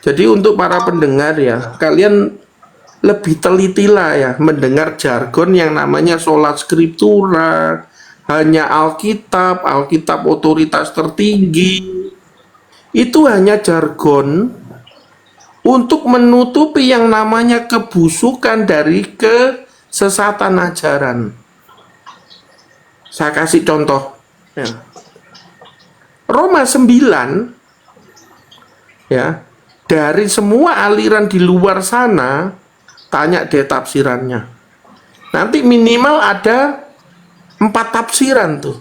Jadi untuk para pendengar ya, kalian lebih telitilah ya mendengar jargon yang namanya sola scriptura, hanya Alkitab, Alkitab otoritas tertinggi. Itu hanya jargon untuk menutupi yang namanya kebusukan dari kesesatan ajaran. Saya kasih contoh ya. Roma 9 ya, dari semua aliran di luar sana, tanya deh tafsirannya. Nanti minimal ada 4 tafsiran tuh.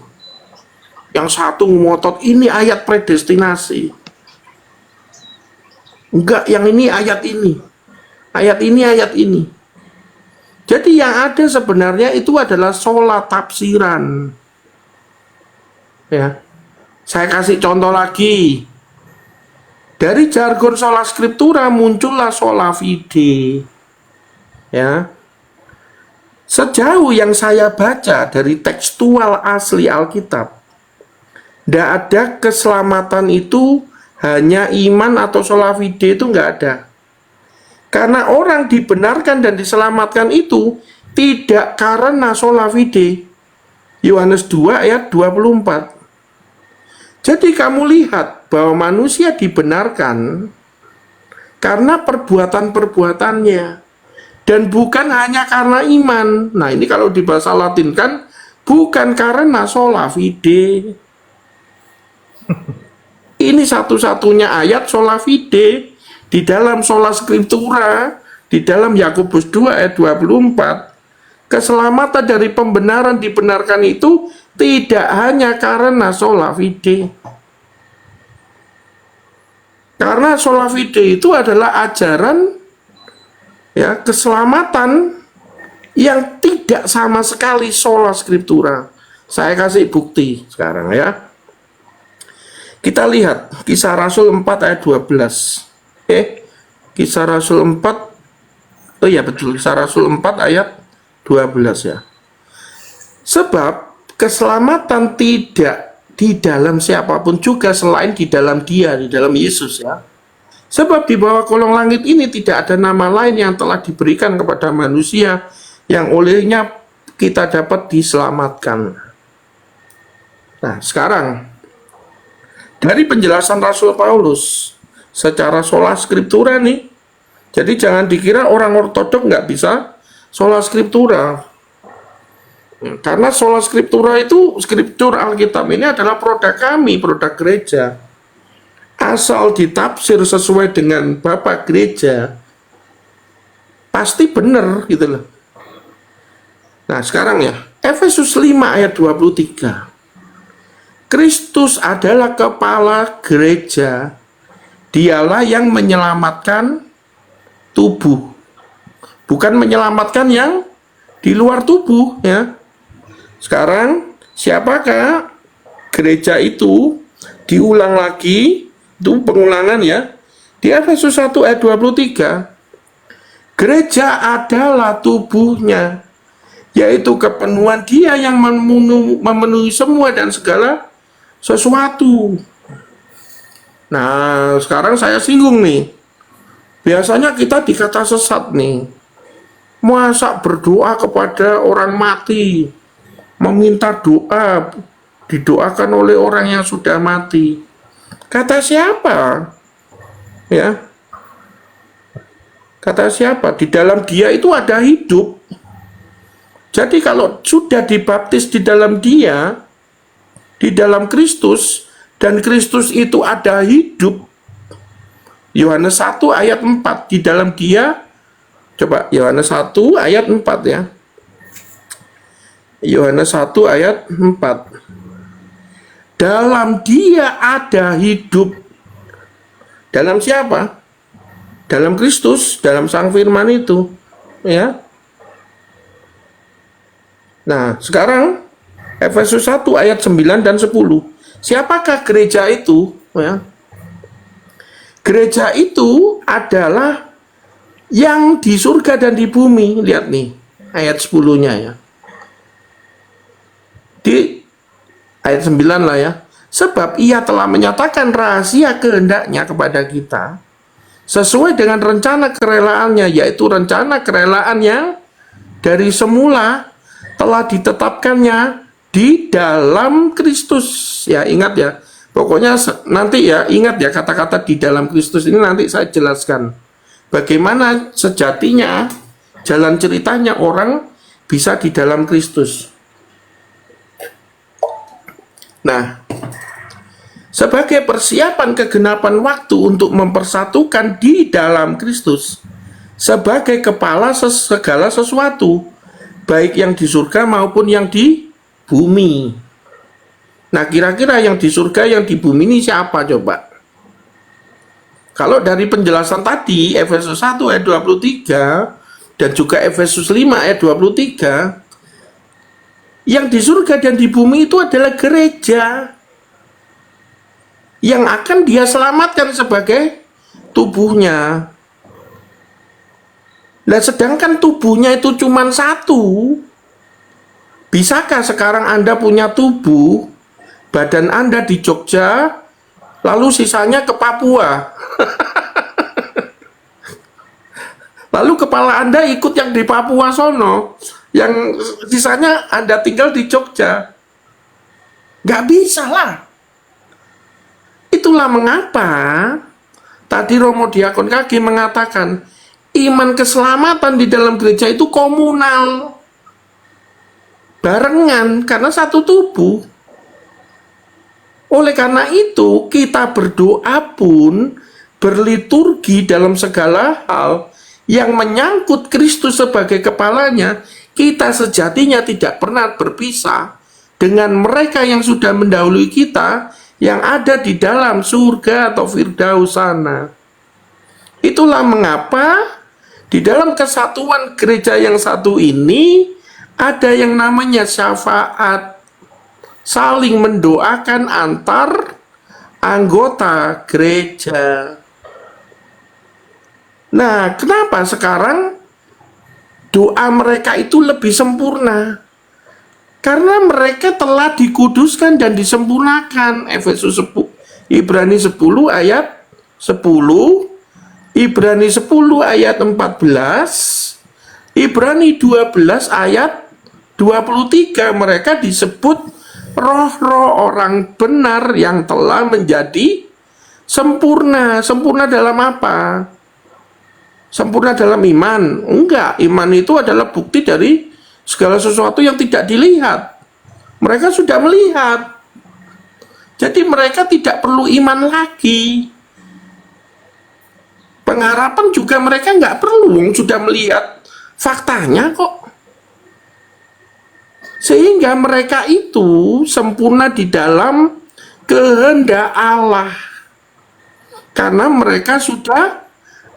Yang satu ngotot ini ayat predestinasi. Enggak, yang ini ayat ini. Ayat ini, ayat ini. Jadi yang ada sebenarnya itu adalah sola tafsiran. Ya. Saya kasih contoh lagi. Dari jargon sola scriptura muncullah sola fide. Ya. Sejauh yang saya baca dari tekstual asli Alkitab, tidak ada keselamatan itu hanya iman atau sola fide, itu nggak ada. Karena orang dibenarkan dan diselamatkan itu tidak karena sola fide. Yohanes 2 ayat 24. Jadi kamu lihat bahwa manusia dibenarkan karena perbuatan-perbuatannya dan bukan hanya karena iman. Nah, ini kalau di bahasa Latin kan bukan karena sola fide. Ini satu-satunya ayat sola fide di dalam sola scriptura, di dalam Yakobus 2 ayat 24. Keselamatan dari pembenaran dibenarkan itu tidak hanya karena sola fide. Karena sola fide itu adalah ajaran ya keselamatan yang tidak sama sekali sola scriptura. Saya kasih bukti sekarang ya. Kita lihat Kisah Rasul 4 ayat 12. Kisah Rasul 4. Oh iya betul, Kisah Rasul 4 ayat 12 ya. Sebab keselamatan tidak di dalam siapapun juga selain di dalam Dia, di dalam Yesus ya. Sebab di bawah kolong langit ini tidak ada nama lain yang telah diberikan kepada manusia yang olehnya kita dapat diselamatkan. Nah, sekarang dari penjelasan Rasul Paulus secara sola scriptura nih, jadi jangan dikira orang ortodok nggak bisa sola scriptura. Karena sola scriptura itu, skriptur Alkitab ini adalah produk kami, produk gereja. Asal ditafsir sesuai dengan Bapak gereja, pasti benar gitu loh. Nah sekarang ya, Efesus 5 ayat 23. Kristus adalah kepala gereja, dialah yang menyelamatkan tubuh. Bukan menyelamatkan yang di luar tubuh ya. Sekarang siapakah gereja itu? Diulang lagi, itu pengulangan ya. Di Efesus 1 ayat 23, gereja adalah tubuhnya, yaitu kepenuhan Dia yang memenuhi semua dan segala sesuatu. Nah, sekarang saya singgung nih. Biasanya kita dikata sesat nih. Masa berdoa kepada orang mati, meminta doa, didoakan oleh orang yang sudah mati. Kata siapa? Ya. Kata siapa? Di dalam Dia itu ada hidup. Jadi kalau sudah dibaptis di dalam Dia, di dalam Kristus, dan Kristus itu ada hidup. Yohanes 1 ayat 4, di dalam Dia, coba Yohanes 1 ayat 4 ya. Yohanes 1 ayat 4. Dalam Dia ada hidup. Dalam siapa? Dalam Kristus, dalam Sang Firman itu. Ya. Nah, sekarang Efesus 1 ayat 9 dan 10. Siapakah gereja itu? Ya. Gereja itu adalah yang di surga dan di bumi. Lihat nih, ayat 10-nya ya. Di ayat 9 lah ya. Sebab Ia telah menyatakan rahasia kehendaknya kepada kita sesuai dengan rencana kerelaannya, yaitu rencana kerelaan yang dari semula telah ditetapkannya di dalam Kristus. Ya, ingat ya. Pokoknya nanti ya, ingat ya kata-kata di dalam Kristus ini nanti saya jelaskan. Bagaimana sejatinya jalan ceritanya orang bisa di dalam Kristus. Nah, sebagai persiapan kegenapan waktu untuk mempersatukan di dalam Kristus sebagai kepala segala sesuatu, baik yang di surga maupun yang di bumi. Nah, kira-kira yang di surga, yang di bumi ini siapa coba? Kalau dari penjelasan tadi, Efesus 1 ayat 23 dan juga Efesus 5 ayat 23, yang di surga dan di bumi itu adalah gereja yang akan dia selamatkan sebagai tubuhnya. Nah, sedangkan tubuhnya itu cuma satu. Bisakah sekarang Anda punya tubuh, badan Anda di Jogja, lalu sisanya ke Papua? Lalu kepala Anda ikut yang di Papua sono, yang sisanya Anda tinggal di Jogja. Nggak bisa lah. Itulah mengapa tadi Romo Diakon Kaki mengatakan iman keselamatan di dalam gereja itu komunal, barengan, karena satu tubuh. Oleh karena itu kita berdoa pun berliturgi dalam segala hal yang menyangkut Kristus sebagai kepalanya. Kita sejatinya tidak pernah berpisah dengan mereka yang sudah mendahului kita, yang ada di dalam surga atau Firdaus sana. Itulah mengapa di dalam kesatuan gereja yang satu ini ada yang namanya syafaat, saling mendoakan antar anggota gereja. Nah, kenapa sekarang doa mereka itu lebih sempurna? Karena mereka telah dikuduskan dan disempurnakan. Efesus 10, Ibrani 10 ayat 10, Ibrani 10 ayat 14, Ibrani 12 ayat 23. Mereka disebut roh-roh orang benar yang telah menjadi sempurna. Sempurna dalam apa? Sempurna dalam iman? Enggak, iman itu adalah bukti dari segala sesuatu yang tidak dilihat. Mereka sudah melihat. Jadi mereka tidak perlu iman lagi. Pengharapan juga mereka nggak perlu, sudah melihat faktanya kok. Sehingga mereka itu sempurna di dalam kehendak Allah. Karena mereka sudah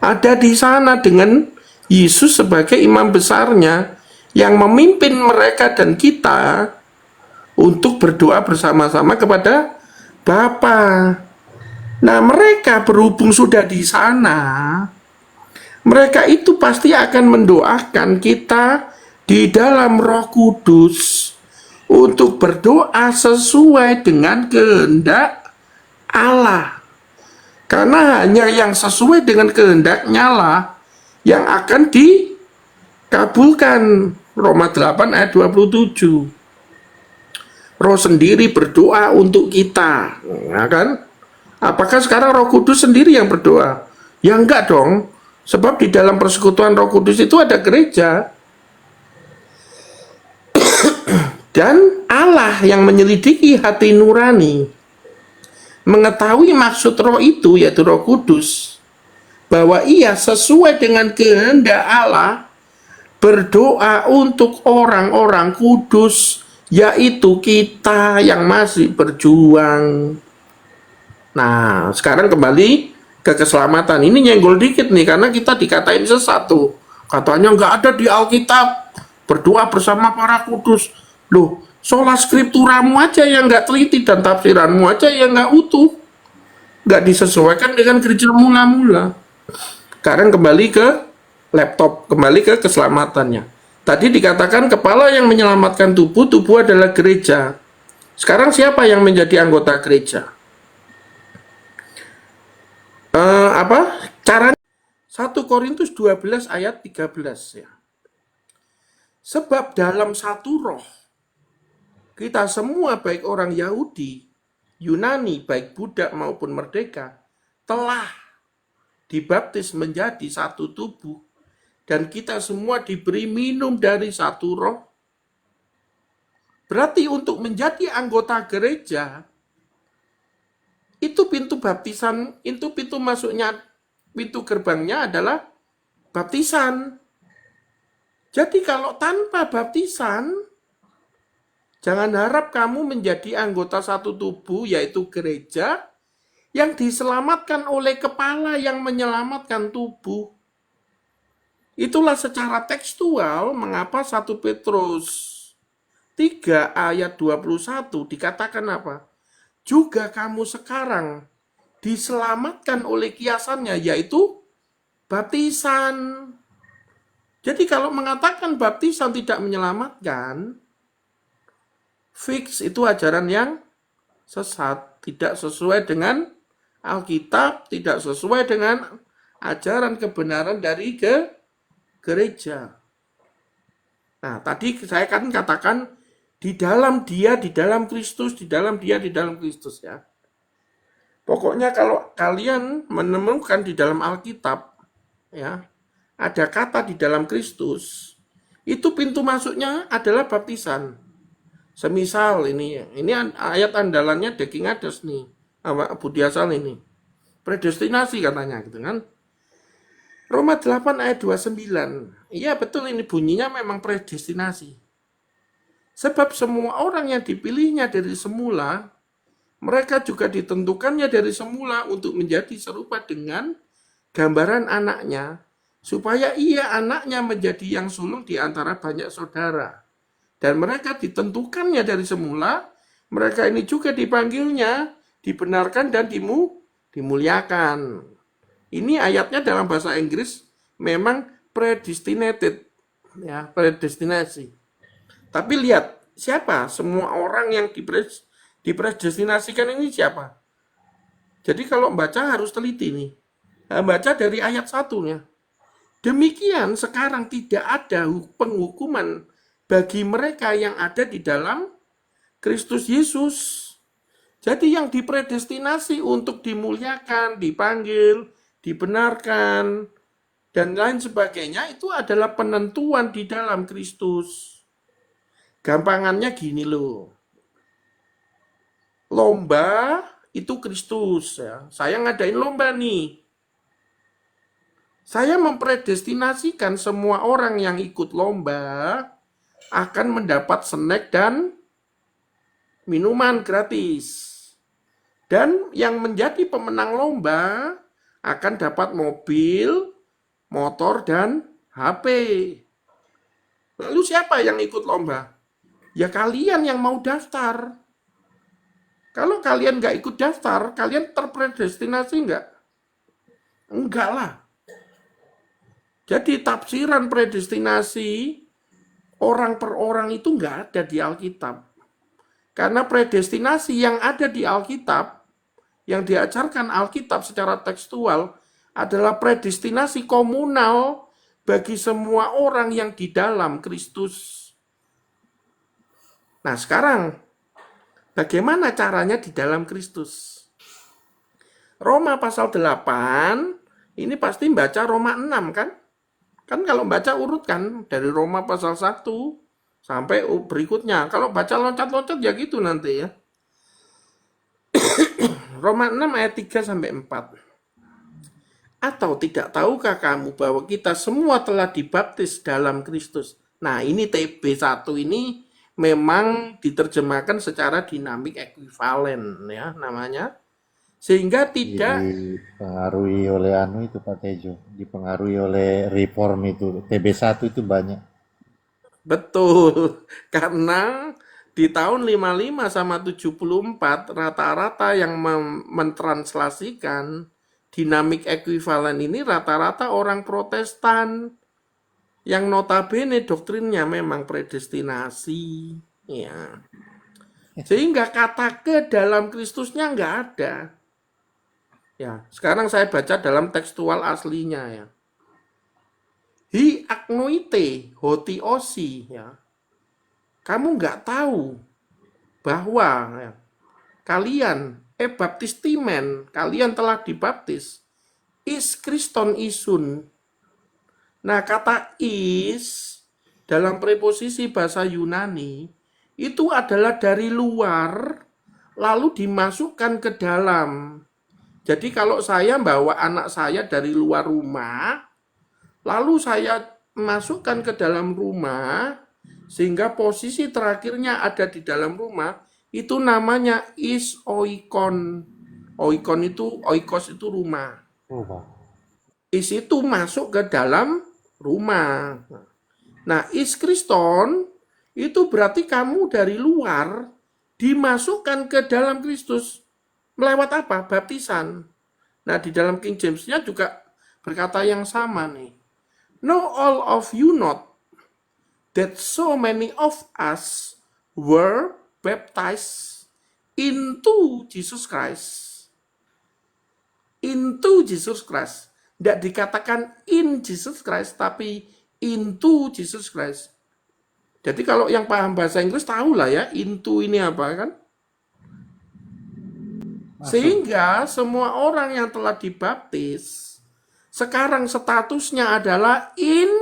ada di sana dengan Yesus sebagai imam besarnya, yang memimpin mereka dan kita untuk berdoa bersama-sama kepada Bapa. Nah, mereka berhubung sudah di sana, mereka itu pasti akan mendoakan kita di dalam Roh Kudus untuk berdoa sesuai dengan kehendak Allah. Karena hanya yang sesuai dengan kehendaknya lah yang akan dikabulkan. Roma 8 ayat 27. Roh sendiri berdoa untuk kita, ya kan? Apakah sekarang Roh Kudus sendiri yang berdoa? Ya enggak dong, sebab di dalam persekutuan Roh Kudus itu ada gereja. Dan Allah yang menyelidiki hati nurani, mengetahui maksud roh itu, yaitu Roh Kudus, bahwa ia sesuai dengan kehendak Allah berdoa untuk orang-orang kudus, yaitu kita yang masih berjuang. Nah, sekarang kembali ke keselamatan. Ini nyenggol dikit nih, karena kita dikatain sesat tuh. Katanya nggak ada di Alkitab berdoa bersama para kudus. Loh, sola skripturamu aja yang nggak teliti dan tafsiranmu aja yang nggak utuh, nggak disesuaikan dengan gereja mula-mula. Sekarang kembali ke laptop, kembali ke keselamatannya. Tadi dikatakan kepala yang menyelamatkan tubuh, tubuh adalah gereja. Sekarang siapa yang menjadi anggota gereja? Caranya 1 Korintus 12 ayat 13 ya. Sebab dalam satu roh, kita semua baik orang Yahudi, Yunani, baik budak maupun merdeka, telah dibaptis menjadi satu tubuh. Dan kita semua diberi minum dari satu roh. Berarti untuk menjadi anggota gereja, itu pintu baptisan, itu pintu masuknya, pintu gerbangnya adalah baptisan. Jadi kalau tanpa baptisan, jangan harap kamu menjadi anggota satu tubuh, yaitu gereja, yang diselamatkan oleh kepala yang menyelamatkan tubuh. Itulah secara tekstual mengapa 1 Petrus 3 ayat 21 dikatakan apa? Juga kamu sekarang diselamatkan oleh kiasannya, yaitu baptisan. Jadi kalau mengatakan baptisan tidak menyelamatkan, fix itu ajaran yang sesat, tidak sesuai dengan Alkitab, tidak sesuai dengan ajaran kebenaran dari gereja. Nah, tadi saya kan katakan di dalam dia, di dalam Kristus, di dalam dia, di dalam Kristus ya. Pokoknya kalau kalian menemukan di dalam Alkitab ya, ada kata di dalam Kristus, itu pintu masuknya adalah baptisan. Semisal ini ayat andalannya Daging Adas nih, Budi Asal ini. Predestinasi katanya gitu kan. Roma 8 ayat 29. Iya betul, ini bunyinya memang predestinasi. Sebab semua orang yang dipilihnya dari semula, mereka juga ditentukannya dari semula untuk menjadi serupa dengan gambaran anaknya, supaya ia anaknya menjadi yang sulung di antara banyak saudara. Dan mereka ditentukannya dari semula, mereka ini juga dipanggilnya, dibenarkan dan dimuliakan. Ini ayatnya dalam bahasa Inggris memang predestinated, ya, predestinasi. Tapi lihat, siapa semua orang yang dipredestinasikan ini siapa? Jadi kalau membaca harus teliti nih. Baca dari ayat 1-nya. Demikian sekarang tidak ada penghukuman bagi mereka yang ada di dalam Kristus Yesus. Jadi yang dipredestinasi untuk dimuliakan, dipanggil, dibenarkan, dan lain sebagainya itu adalah penentuan di dalam Kristus. Gampangannya gini loh. Lomba itu Kristus ya. Saya ngadain lomba nih. Saya mempredestinasikan semua orang yang ikut lomba akan mendapat snack dan minuman gratis. Dan yang menjadi pemenang lomba akan dapat mobil, motor, dan HP. Lalu siapa yang ikut lomba? Ya kalian yang mau daftar. Kalau kalian nggak ikut daftar, kalian terpredestinasi nggak? Enggak lah. Jadi tafsiran predestinasi orang per orang itu nggak ada di Alkitab. Karena predestinasi yang ada di Alkitab, yang diajarkan Alkitab secara tekstual, adalah predestinasi komunal bagi semua orang yang di dalam Kristus. Nah sekarang, bagaimana caranya di dalam Kristus? Roma pasal 8, ini pasti baca Roma 6 kan? Kan kalau baca urut kan, dari Roma pasal 1 sampai berikutnya. Kalau baca loncat-loncat ya gitu nanti ya. Roma 6 ayat 3 sampai 4. Atau tidak tahukah kamu bahwa kita semua telah dibaptis dalam Kristus? Nah ini TB1 ini memang diterjemahkan secara dinamik ekuivalen ya namanya. Sehingga tidak dipengaruhi oleh itu Pak Tejo, dipengaruhi oleh reform itu, TB1 itu banyak. Betul, karena di tahun 55 sama 74 rata-rata yang mentranslasikan dinamik ekuivalen ini rata-rata orang Protestan yang notabene doktrinnya memang predestinasi ya. Sehingga kata ke dalam Kristusnya nggak ada. Ya, sekarang saya baca dalam tekstual aslinya ya. Hi agnoite hotiosi, ya. Kamu nggak tahu bahwa ya, kalian baptistimen, kalian telah dibaptis is Kriston isun. Nah, kata is dalam preposisi bahasa Yunani itu adalah dari luar lalu dimasukkan ke dalam. Jadi kalau saya bawa anak saya dari luar rumah, lalu saya masukkan ke dalam rumah, sehingga posisi terakhirnya ada di dalam rumah, itu namanya is oikon. Oikon itu, oikos itu rumah. Rumah. Is itu masuk ke dalam rumah. Nah, is Kriston itu berarti kamu dari luar dimasukkan ke dalam Kristus. Melewat apa? Baptisan. Nah, di dalam King James-nya juga berkata yang sama nih. Know all of you not that so many of us were baptized into Jesus Christ. Into Jesus Christ. Tidak dikatakan in Jesus Christ, tapi into Jesus Christ. Jadi kalau yang paham bahasa Inggris tahu lah ya, into ini apa kan? Sehingga semua orang yang telah dibaptis sekarang statusnya adalah in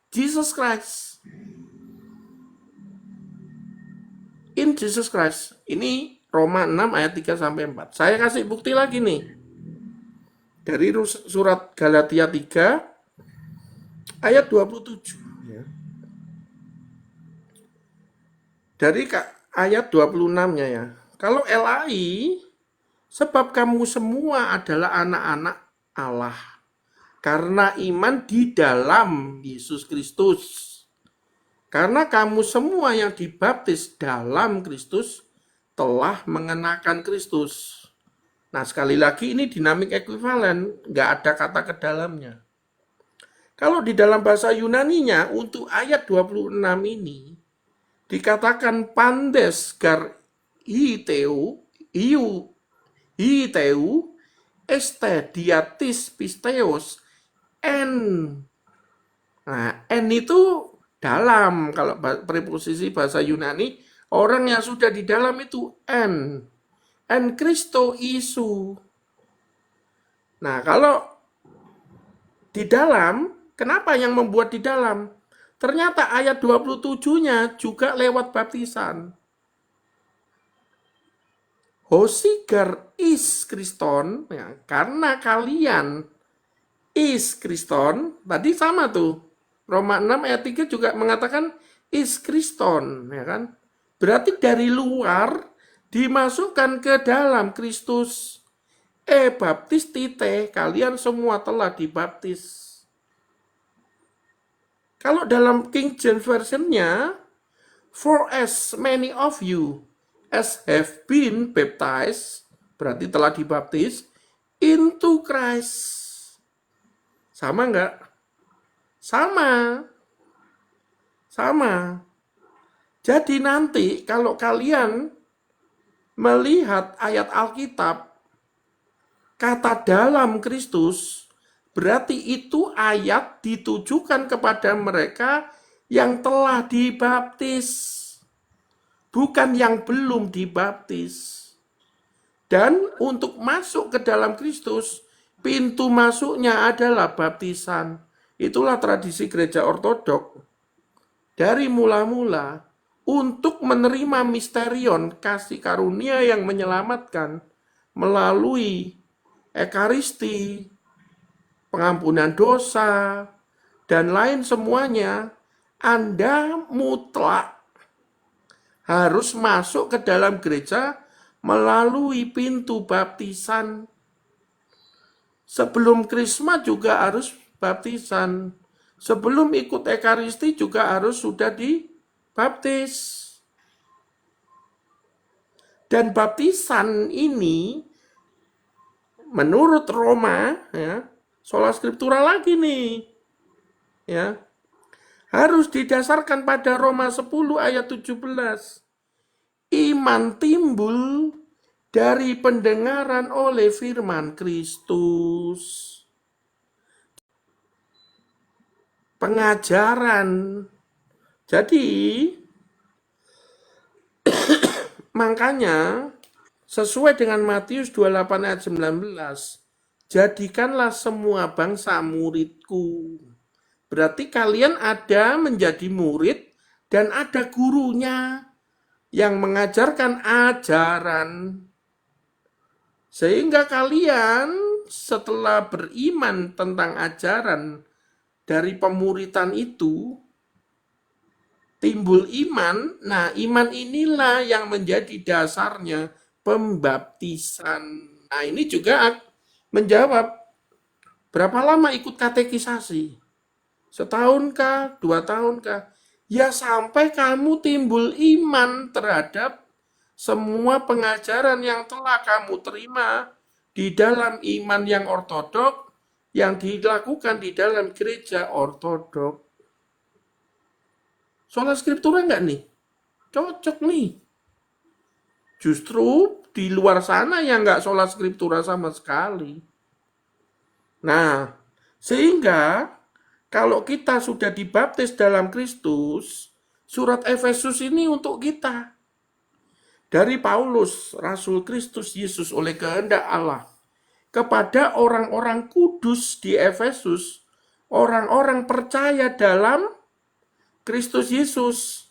Jesus Christ. In Jesus Christ. Ini Roma 6 ayat 3 sampai 4. Saya kasih bukti lagi nih. Dari surat Galatia 3 ayat 27. Dari ayat 26-nya ya. Kalau LAI, sebab kamu semua adalah anak-anak Allah karena iman di dalam Yesus Kristus. Karena kamu semua yang dibaptis dalam Kristus telah mengenakan Kristus. Nah, sekali lagi ini dinamik ekuivalen, nggak ada kata ke dalamnya. Kalau di dalam bahasa Yunaninya untuk ayat 26 ini dikatakan pandes gar hiteu este diatis pisteos en. Nah, en itu dalam. Kalau preposisi bahasa Yunani, orang yang sudah di dalam itu en. En Christo isu. Nah, kalau di dalam, kenapa yang membuat di dalam? Ternyata ayat 27-nya juga lewat baptisan. Hosigar is Kriston, ya, karena kalian is Kriston, tadi sama tuh. Roma 6 ayat 3 juga mengatakan is Kriston, ya kan? Berarti dari luar dimasukkan ke dalam Kristus. Baptistite, kalian semua telah dibaptis. Kalau dalam King James Version-nya, for as many of you as have been baptized, berarti telah dibaptis, into Christ. Sama enggak? Sama. Sama. Jadi nanti kalau kalian melihat ayat Alkitab, kata dalam Kristus, berarti itu ayat ditujukan kepada mereka yang telah dibaptis, bukan yang belum dibaptis. Dan untuk masuk ke dalam Kristus, pintu masuknya adalah baptisan. Itulah tradisi gereja ortodok. Dari mula-mula, untuk menerima misterion kasih karunia yang menyelamatkan melalui Ekaristi, pengampunan dosa, dan lain semuanya, Anda mutlak harus masuk ke dalam gereja melalui pintu baptisan. Sebelum Krisma juga harus baptisan. Sebelum ikut Ekaristi juga harus sudah dibaptis. Dan baptisan ini menurut Roma, ya, sola scriptura lagi nih, ya, harus didasarkan pada Roma 10 ayat 17. Iman timbul dari pendengaran oleh firman Kristus. pengajaran. Jadi, makanya sesuai dengan Matius 28 ayat 19, jadikanlah semua bangsa muridku. Berarti kalian ada menjadi murid dan ada gurunya yang mengajarkan ajaran. Sehingga kalian setelah beriman tentang ajaran dari pemuritan itu, timbul iman. Nah, iman inilah yang menjadi dasarnya pembaptisan. Nah, ini juga menjawab, berapa lama ikut katekisasi? Setahun kah? 2 tahun kah? Ya sampai kamu timbul iman terhadap semua pengajaran yang telah kamu terima di dalam iman yang ortodok, yang dilakukan di dalam gereja ortodok. Sola Scriptura enggak nih? Cocok nih. Justru di luar sana yang enggak sola Scriptura sama sekali. Nah, sehingga kalau kita sudah dibaptis dalam Kristus, surat Efesus ini untuk kita. Dari Paulus, Rasul Kristus Yesus oleh kehendak Allah, kepada orang-orang kudus di Efesus, orang-orang percaya dalam Kristus Yesus.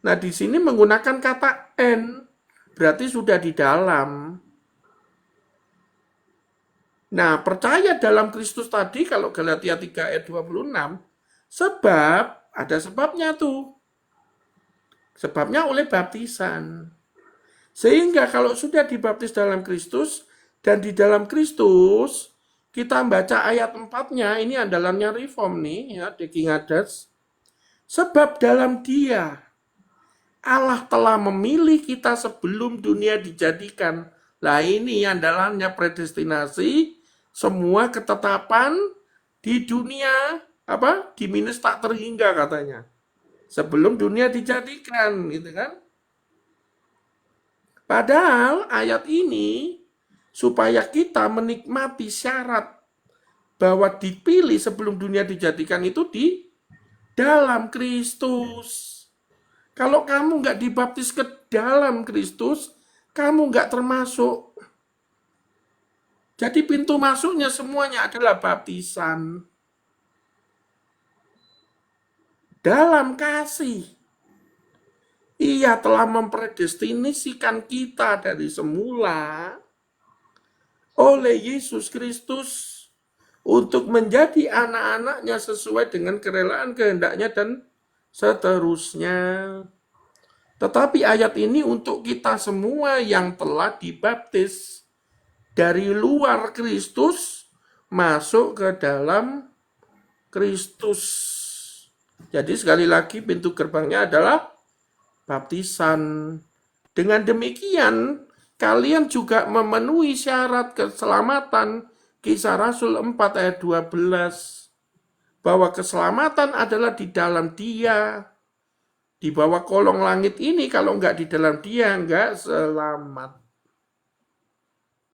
Nah, di sini menggunakan kata N, berarti sudah di dalam. Nah, percaya dalam Kristus tadi, kalau Galatia 3 ayat 26, sebab, ada sebabnya tuh. Sebabnya oleh baptisan. Sehingga kalau sudah dibaptis dalam Kristus, dan di dalam Kristus, kita baca ayat 4-nya, ini andalannya Reform nih, ya, The King Adage. Sebab dalam Dia, Allah telah memilih kita sebelum dunia dijadikan. Nah, ini andalannya predestinasi, semua ketetapan di dunia, di minus tak terhingga katanya. Sebelum dunia dijadikan, gitu kan. Padahal ayat ini supaya kita menikmati syarat bahwa dipilih sebelum dunia dijadikan itu di dalam Kristus. Kalau kamu nggak dibaptis ke dalam Kristus, kamu nggak termasuk. Jadi pintu masuknya semuanya adalah baptisan. Dalam kasih. Ia telah mempredestinasikan kita dari semula oleh Yesus Kristus untuk menjadi anak-anaknya sesuai dengan kerelaan kehendaknya dan seterusnya. Tetapi ayat ini untuk kita semua yang telah dibaptis dari luar Kristus masuk ke dalam Kristus. Jadi sekali lagi pintu gerbangnya adalah baptisan. Dengan demikian, kalian juga memenuhi syarat keselamatan. Kisah Rasul 4 ayat 12. Bahwa keselamatan adalah di dalam Dia. Di bawah kolong langit ini, kalau enggak di dalam Dia, enggak selamat.